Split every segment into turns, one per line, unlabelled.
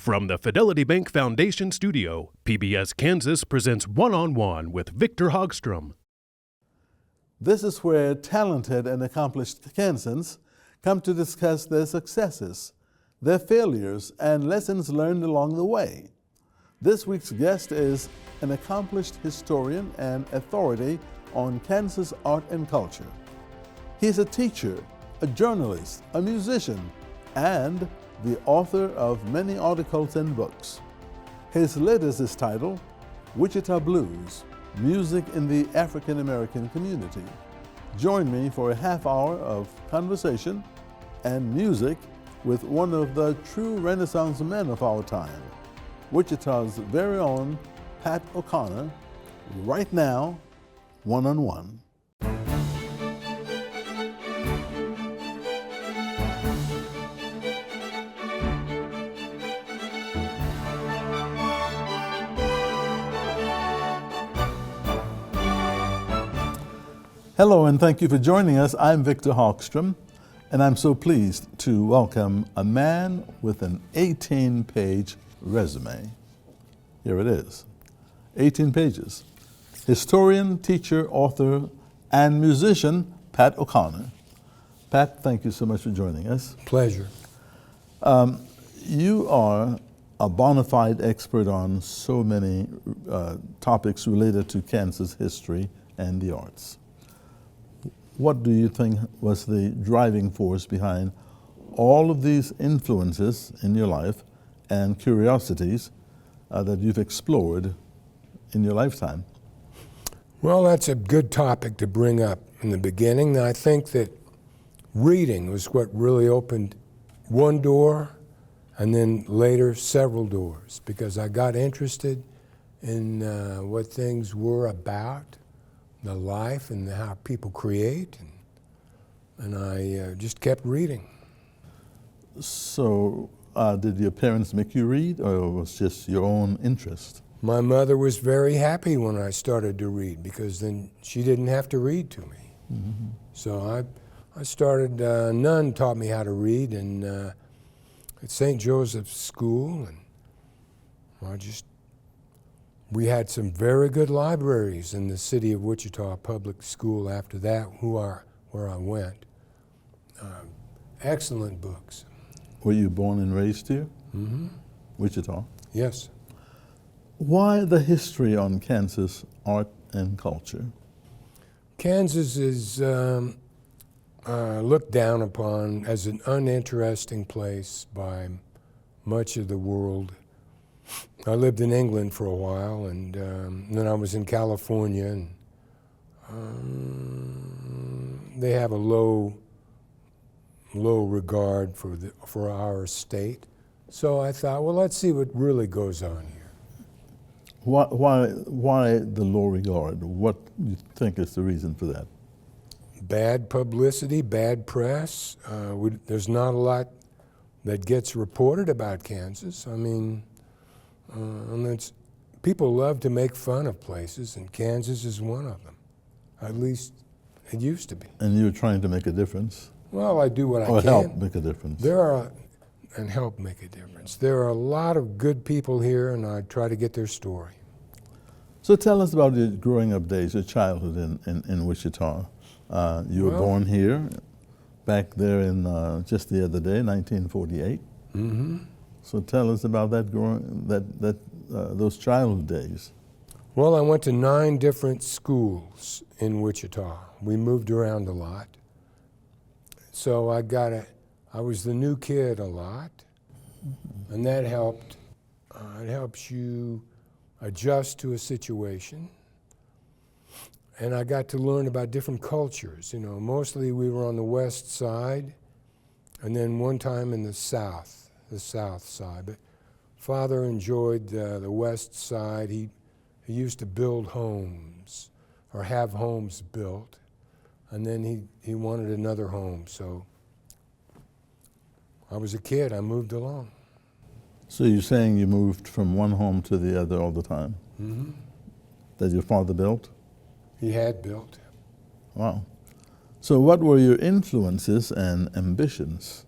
From the Fidelity Bank Foundation studio, PBS Kansas presents One-on-One with Victor Hogstrom.
This is where talented and accomplished Kansans come to discuss their successes, their failures, and lessons learned along the way. This week's guest is an accomplished historian and authority on Kansas art and culture. He is a teacher, a journalist, a musician, and the author of many articles and books. His latest is titled Wichita Blues, Music in the African American Community. Join me for a half hour of conversation and music with one of the true Renaissance men of our time, Wichita's very own Pat O'Connor, right now, One-on-One. Hello, and thank you for joining us. I'm Victor Hogstrom, and I'm so pleased to welcome a man with an 18-page resume. Here it is, 18 pages. Historian, teacher, author, and musician, Pat O'Connor. Pat, thank you so much for joining us.
Pleasure.
You are a bona fide expert on so many topics related to Kansas history and the arts. What do you think was the driving force behind all of these influences in your life and curiosities that you've explored in your lifetime?
Well, that's a good topic to bring up in the beginning. I think that reading was what really opened one door and then later several doors, because I got interested in what things were about, the life and how people create, and I just kept reading.
So did your parents make you read, or was it just your own interest?
My mother was very happy when I started to read, because then she didn't have to read to me. Mm-hmm. So I started, Nun taught me how to read at St. Joseph's School, and we had some very good libraries in the city of Wichita Public School after that, where I went. Excellent books.
Were you born and raised here?
Mm-hmm.
Wichita?
Yes.
Why the history on Kansas art and culture?
Kansas is looked down upon as an uninteresting place by much of the world. I lived in England for a while, and then I was in California, and they have a low regard for our state. So I thought, well, let's see what really goes on here.
Why the low regard? What do you think is the reason for that?
Bad publicity, bad press. There's not a lot that gets reported about Kansas. I mean, people love to make fun of places, and Kansas is one of them. At least it used to be.
And you're trying to make a difference?
Well, I do what I
can. Or help make a difference.
Help make a difference. There are a lot of good people here, and I try to get their story.
So tell us about your growing up days, your childhood in Wichita. You were born here, back there in just the other day, 1948. Mm-hmm. So tell us about those childhood days.
Well, I went to 9 different schools in Wichita. We moved around a lot. So I was the new kid a lot, and that helped. It helps you adjust to a situation. And I got to learn about different cultures. You know, mostly we were on the west side, and then one time in the south side. But Father enjoyed the west side. He used to build homes, or have homes built, and then he wanted another home. So I was a kid, I moved along.
So you're saying you moved from one home to the other all the time?
Mm-hmm.
That your father built?
He had built.
Wow. So what were your influences and ambitions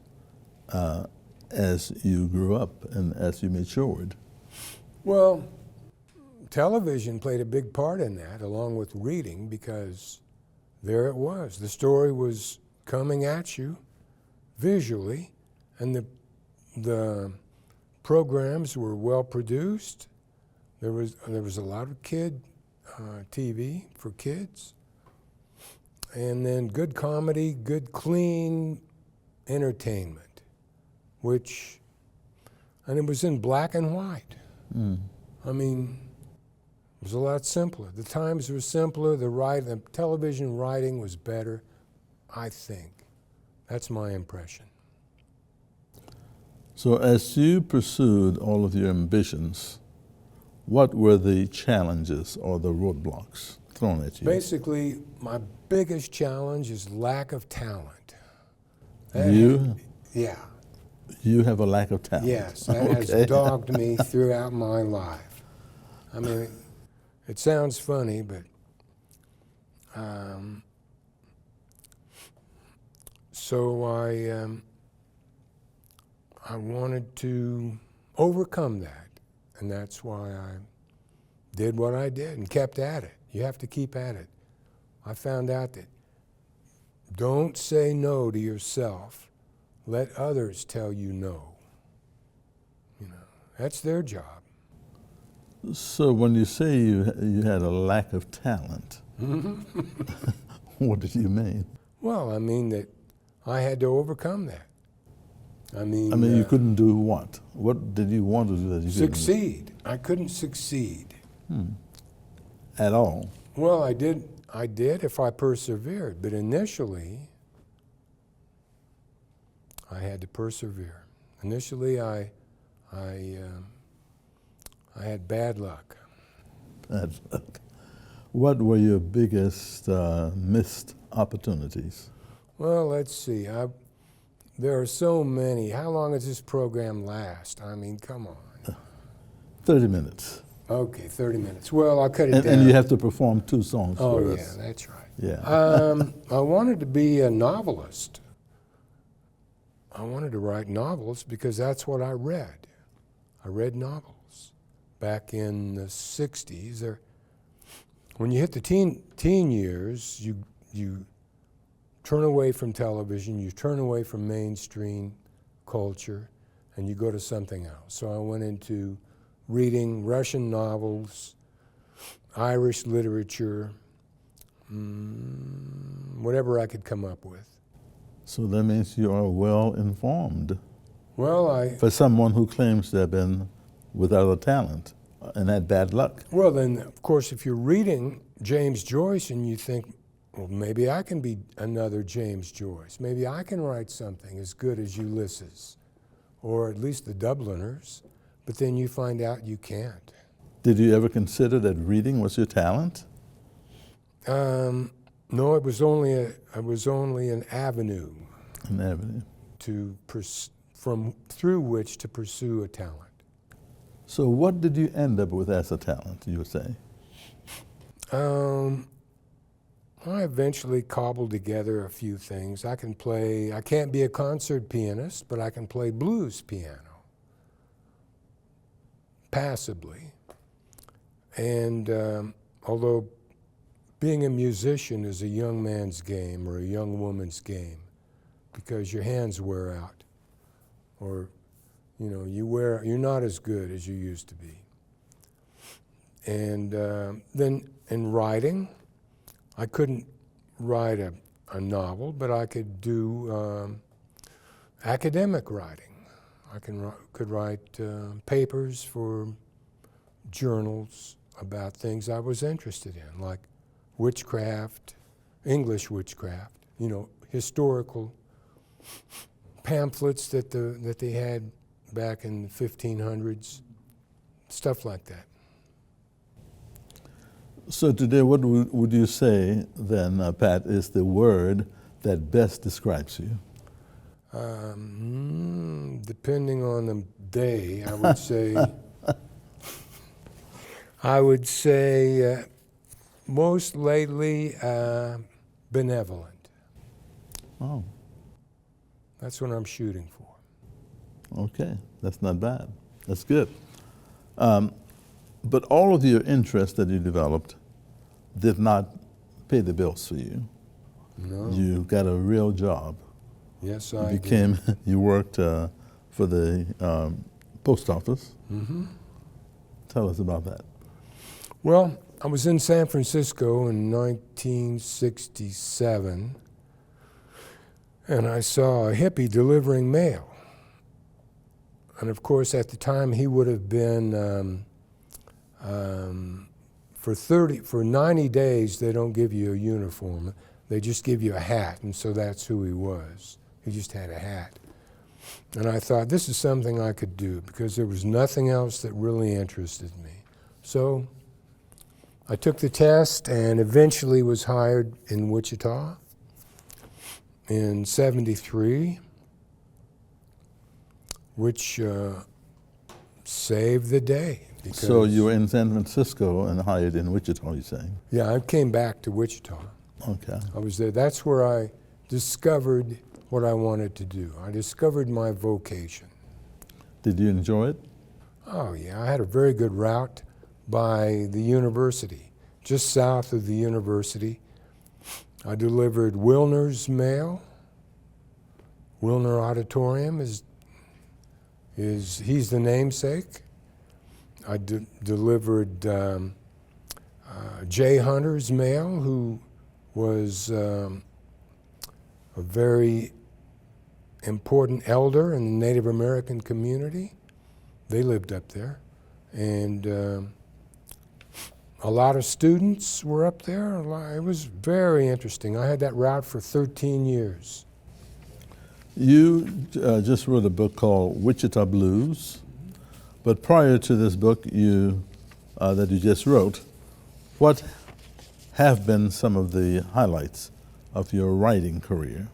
as you grew up and as you matured?
Well, television played a big part in that, along with reading, because there it was. The story was coming at you visually, and the programs were well produced. There was a lot of kid TV for kids, and then good comedy, good clean entertainment, and it was in black and white. I mean, it was a lot simpler. The times were simpler. The television writing was better, I think. That's my impression.
So as you pursued all of your ambitions, what were the challenges or the roadblocks thrown at you?
Basically, my biggest challenge is lack of talent. Yeah.
You have a lack of talent?
Yes, that has dogged me throughout my life. I mean, it sounds funny, but so I wanted to overcome that, and that's why I did what I did and kept at it. You have to keep at it. I found out that don't say no to yourself. Let others tell you no. You know, that's their job.
So when you say you had a lack of talent, what did you mean?
Well, I mean that I had to overcome that. I mean,
you couldn't do what? What did you want to do that you
succeed. I couldn't succeed.
At all?
Well, I did if I persevered, but initially I had to persevere. Initially, I had bad luck.
Bad luck. What were your biggest missed opportunities?
Well, let's see. There are so many. How long does this program last? I mean, come on.
30 minutes.
Okay, 30 minutes. Well, I'll cut it down.
And you have to perform 2 songs for us.
Oh, yeah, that's right.
Yeah.
I wanted to be a novelist. I wanted to write novels because that's what I read. I read novels back in the 60s. When you hit the teen years, you turn away from television, you turn away from mainstream culture, and you go to something else. So I went into reading Russian novels, Irish literature, whatever I could come up with.
So that means you are well informed.
Well,
for someone who claims to have been without a talent and had bad luck.
Well, then, of course, if you're reading James Joyce and you think, well, maybe I can be another James Joyce. Maybe I can write something as good as Ulysses, or at least the Dubliners. But then you find out you can't.
Did you ever consider that reading was your talent?
No, it was only an avenue.
An avenue.
Through which to pursue a talent.
So what did you end up with as a talent, you would say?
I eventually cobbled together a few things. I can't be a concert pianist, but I can play blues piano. Passably. And although being a musician is a young man's game or a young woman's game, because your hands wear out, or you're not as good as you used to be. And then in writing, I couldn't write a novel, but I could do academic writing. I could write papers for journals about things I was interested in, like witchcraft, English witchcraft, historical pamphlets that they had back in the 1500s, stuff like that.
So today, what would you say then, Pat, is the word that best describes you?
Depending on the day, I would say most lately benevolent.
Oh.
That's what I'm shooting for.
Okay, that's not bad. That's good. But all of your interests that you developed did not pay the bills for you.
No.
You got a real job.
Yes,
You
I
became, you worked for the post office.
Mm-hmm.
Tell us about that.
Well, I was in San Francisco in 1967, and I saw a hippie delivering mail. And of course, at the time, he would have been, for 90 days, they don't give you a uniform. They just give you a hat, and so that's who he was. He just had a hat. And I thought, this is something I could do, because there was nothing else that really interested me. So I took the test and eventually was hired in Wichita in '73, which saved the day.
So you were in San Francisco and hired in Wichita, you're saying?
Yeah, I came back to Wichita.
Okay.
I was there. That's where I discovered what I wanted to do. I discovered my vocation.
Did you enjoy it?
Oh, yeah. I had a very good route by the university. Just south of the university, I delivered Wilner's mail. Wilner Auditorium he's the namesake. I delivered Jay Hunter's mail, who was a very important elder in the Native American community. They lived up there. And a lot of students were up there. It was very interesting. I had that route for 13 years.
You just wrote a book called Wichita Blues, but prior to this book that you just wrote, what have been some of the highlights of your writing career?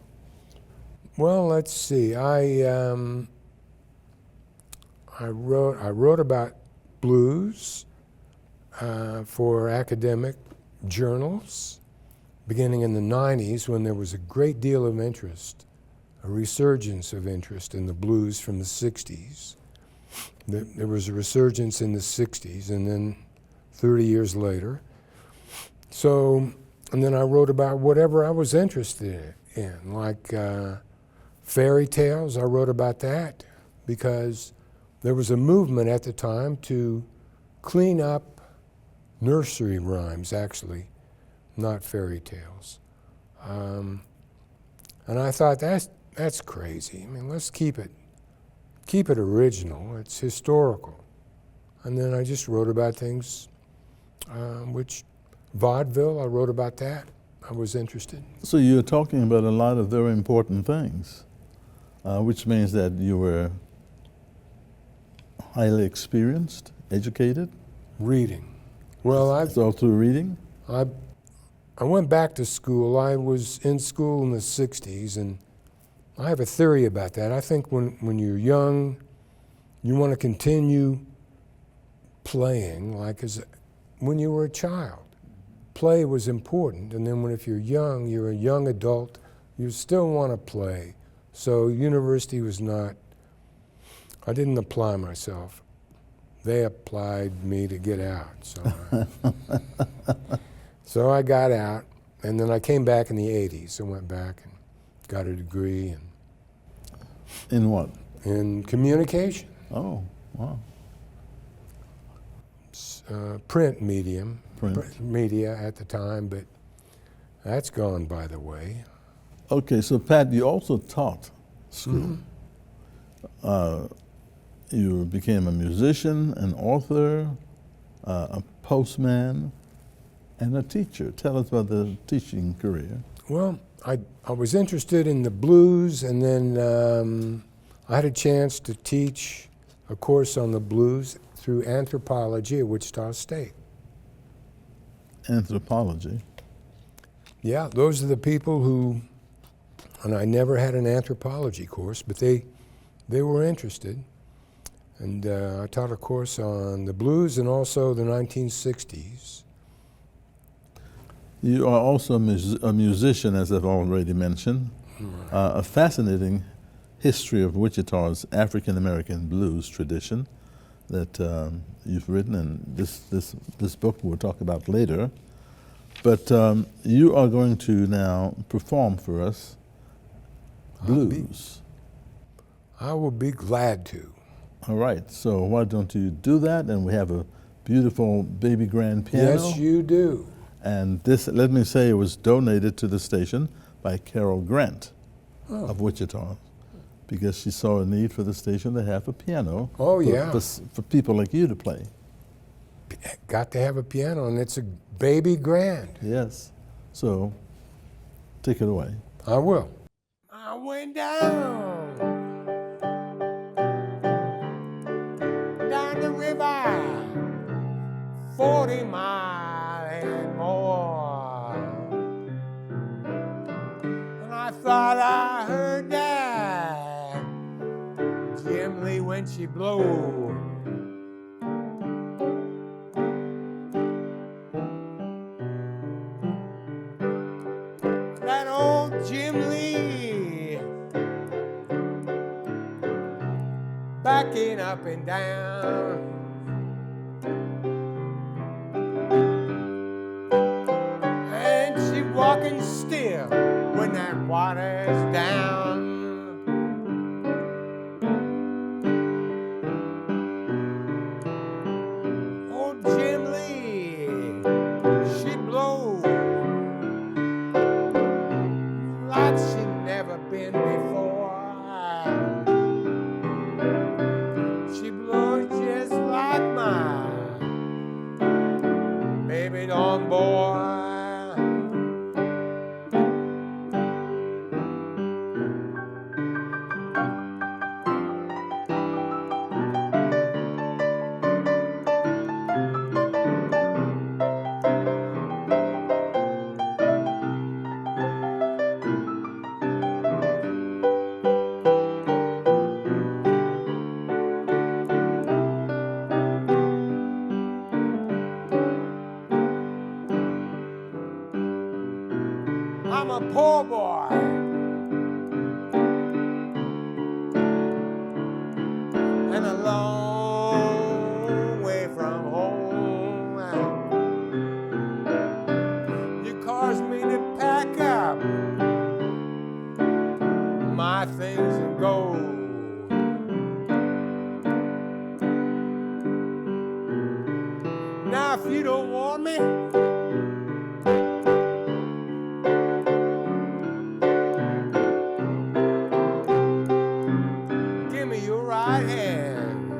Well, let's see. I wrote about blues for academic journals, beginning in the '90s, when there was a great deal of interest, a resurgence of interest in the blues from the '60s. There was a resurgence in the '60s, and then 30 years later. So, and then I wrote about whatever I was interested in, like fairy tales. I wrote about that because there was a movement at the time to clean up nursery rhymes, actually, not fairy tales. And I thought, that's crazy. I mean, let's keep it original. It's historical. And then I just wrote about things, which vaudeville, I wrote about that. I was interested.
So you're talking about a lot of very important things, which means that you were highly experienced, educated?
Reading. Well,
It's all through reading?
I went back to school. I was in school in the '60s, and I have a theory about that. I think when you're young, you want to continue playing like when you were a child. Play was important, and then if you're a young adult, you still want to play. So university was not, I didn't apply myself. They applied me to get out. So I got out, and then I came back in the '80s. I went back and got a degree
In what?
in communication,
Oh, wow.
print medium,
Print.
media at the time, but that's gone by the way.
Okay, so Pat, you also taught school. You became a musician, an author, a postman, and a teacher. Tell us about the teaching career.
Well, I was interested in the blues, and then I had a chance to teach a course on the blues through anthropology at Wichita State.
Anthropology.
Yeah, those are the people who, and I never had an anthropology course, but they were interested. And I taught a course on the blues and also the 1960s.
You are also a musician, as I've already mentioned, a fascinating history of Wichita's African American blues tradition that you've written, and this book we'll talk about later. But you are going to now perform for us blues.
I will be glad to.
All right, so why don't you do that? And we have a beautiful baby grand piano.
Yes, you do.
And this, let me say, it was donated to the station by Carol Grant of Wichita, because she saw a need for the station to have a piano for people like you to play.
Got to have a piano, and it's a baby grand.
Yes. So, take it away.
I will. I went down the river, 40 miles and more, and I thought I heard that Jim Lee when she blew. That old Jim Lee backing up and down, and she walking still when that water's down. Old Jim Lee, she blows like she never been before. She blows just like my baby on boy. I'm a poor boy, and a long way from home. You caused me to pack up my things and go. Now if you don't want me, right hand.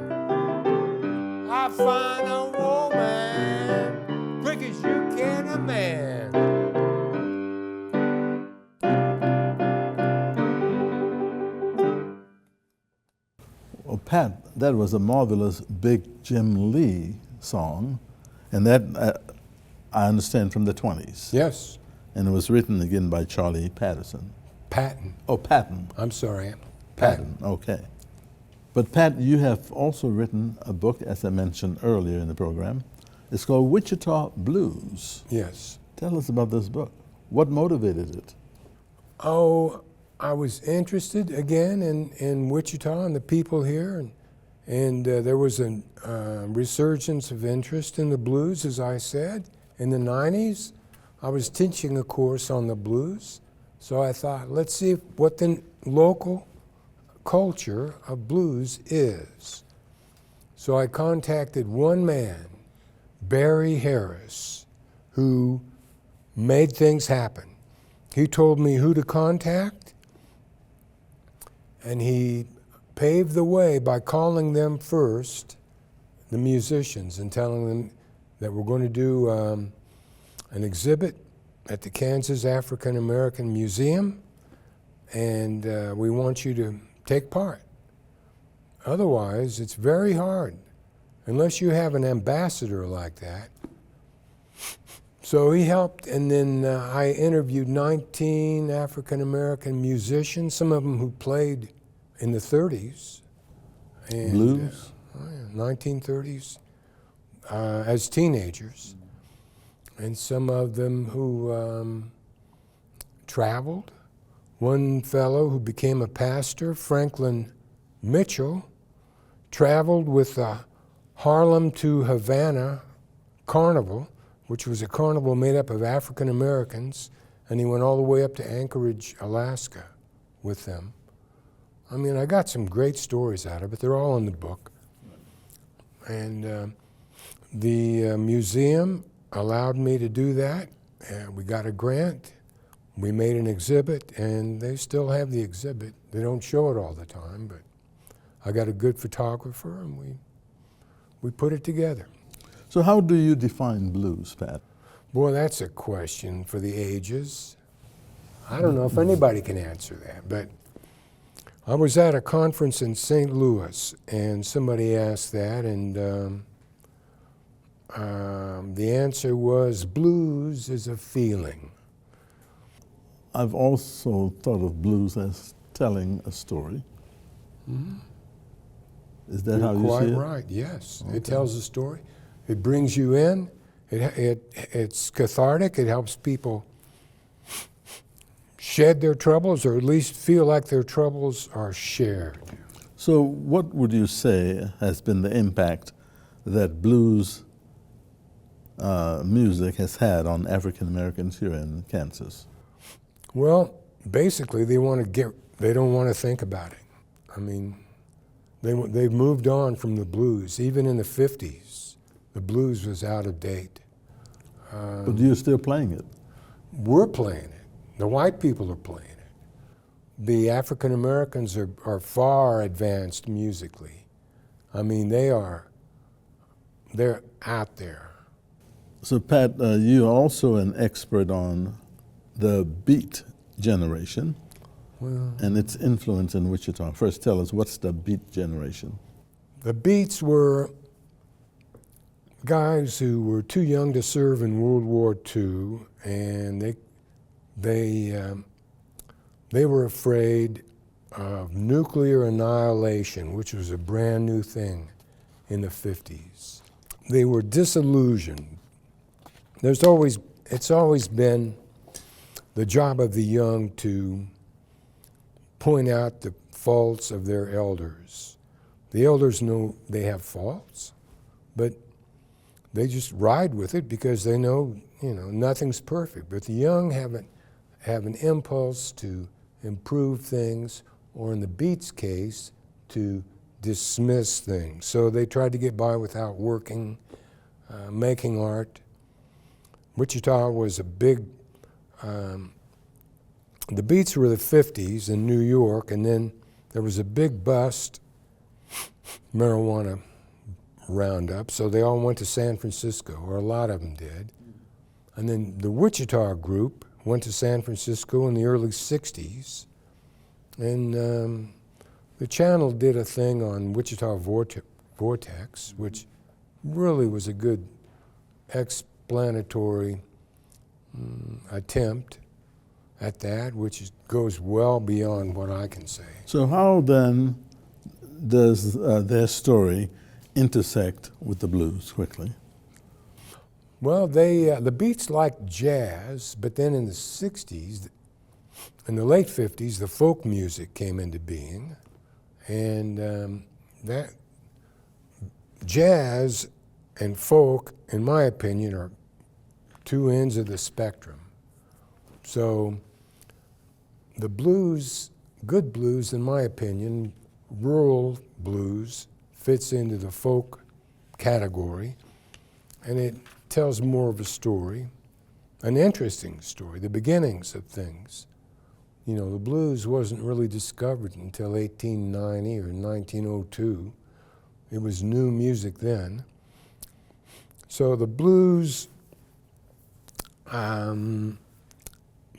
I find a woman quick as you can a man.
Well, Pat, that was a marvelous Big Jim Lee song, and that I understand from the 20s.
Yes.
And it was written again by Charlie Patterson.
Patton.
Oh, Patton.
I'm sorry.
Patton, okay. But Pat, you have also written a book, as I mentioned earlier in the program. It's called Wichita Blues.
Yes.
Tell us about this book. What motivated it?
Oh, I was interested again in Wichita and the people here, and there was a resurgence of interest in the blues, as I said. In the 90s, I was teaching a course on the blues, so I thought, let's see what the local culture of blues is. So I contacted one man, Barry Harris, who made things happen. He told me who to contact, and he paved the way by calling them first, the musicians, and telling them that we're going to do an exhibit at the Kansas African American Museum, and we want you to take part. Otherwise, it's very hard, unless you have an ambassador like that. So he helped, and then I interviewed 19 African-American musicians, some of them who played in the 30s. And,
Blues?
1930s, as teenagers. And some of them who traveled, One fellow who became a pastor, Franklin Mitchell, traveled with the Harlem to Havana Carnival, which was a carnival made up of African Americans, and he went all the way up to Anchorage, Alaska with them. I mean, I got some great stories out of it. They're all in the book. And the museum allowed me to do that. We got a grant. We made an exhibit, and they still have the exhibit. They don't show it all the time, but I got a good photographer, and we put it together.
So how do you define blues, Pat?
Boy, that's a question for the ages. I don't know if anybody can answer that, but I was at a conference in St. Louis, and somebody asked that, and the answer was, blues is a feeling.
I've also thought of blues as telling a story.
Mm-hmm.
Is that
You're
how you see it?
quite right, yes.
Okay.
It tells a story. It brings you in. It's cathartic. It helps people shed their troubles, or at least feel like their troubles are shared.
So what would you say has been the impact that blues music has had on African Americans here in Kansas?
Well, basically, they don't want to think about it. I mean, they've moved on from the blues. Even in the 50s, the blues was out of date.
But you're still playing it.
We're playing it. The white people are playing it. The African Americans are far advanced musically. I mean, they're out there.
So Pat, you're also an expert on the beat generation and its influence in Wichita. First, tell us, what's the beat generation?
The Beats were guys who were too young to serve in World War II, and they were afraid of nuclear annihilation, which was a brand new thing in the 50s. They were disillusioned. It's always been the job of the young to point out the faults of their elders. The elders know they have faults, but they just ride with it because they know, nothing's perfect. But the young have an impulse to improve things, or in the Beats case, to dismiss things. So they tried to get by without working, making art. Wichita was a big, the Beats were the 50s in New York, and then there was a big bust, marijuana roundup, so they all went to San Francisco, or a lot of them did. And then the Wichita group went to San Francisco in the early 60s, and the channel did a thing on Wichita Vortex, which really was a good explanatory attempt at that, which goes well beyond what I can say.
So how then does their story intersect with the blues quickly?
Well, the Beats liked jazz, but then in the 60s, in the late 50s, the folk music came into being, and that jazz and folk, in my opinion, are two ends of the spectrum. So the blues, good blues, in my opinion, rural blues, fits into the folk category, and it tells more of a story, an interesting story, the beginnings of things. The blues wasn't really discovered until 1890 or 1902. It was new music then. So the blues, the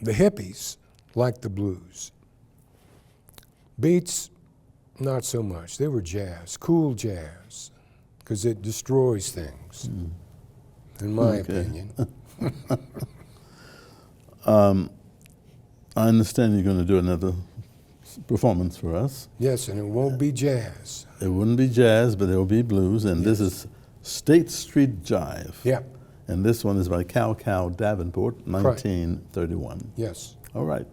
hippies liked the blues. Beats, not so much. They were jazz, cool jazz, because it destroys things, in my opinion.
I understand you're going to do another performance for us.
Yes, and it won't be jazz.
It wouldn't be jazz, but it will be blues, and this is State Street Jive.
Yep.
And this one is by Cow Davenport, 1931.
Yes.
All right.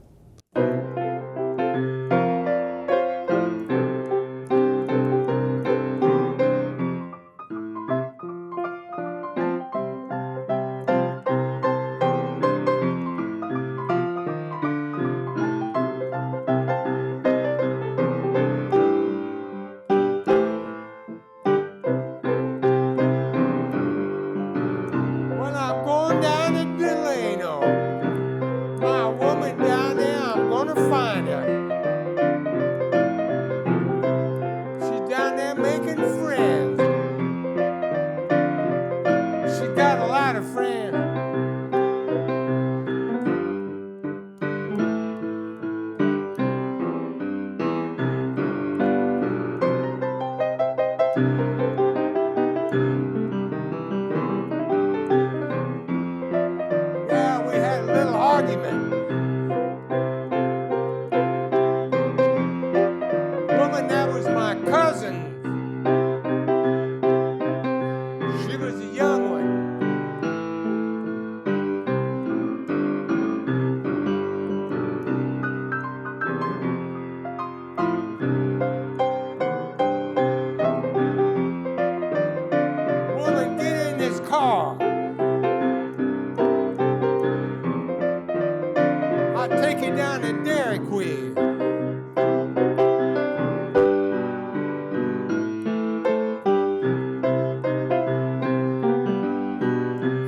County Dairy Queen.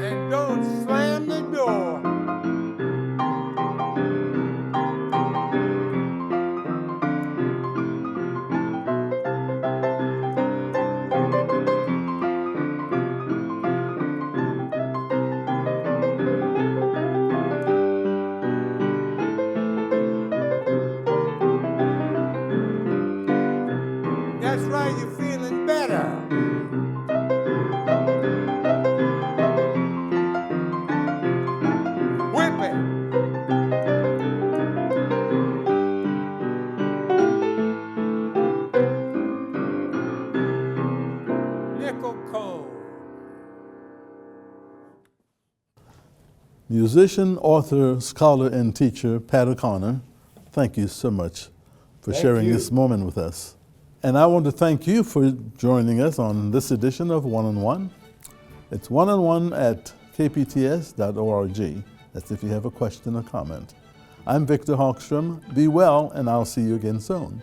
And don't slam the door. That's right, you're feeling better. Whip it. Nickel cone.
Musician, author, scholar, and teacher Pat O'Connor, thank you so much for
Thank
sharing
you.
this moment with us. And I want to thank you for joining us on this edition of One on One. It's one-on-one at kpts.org. That's if you have a question or comment. I'm Victor Hogstrom. Be well, and I'll see you again soon.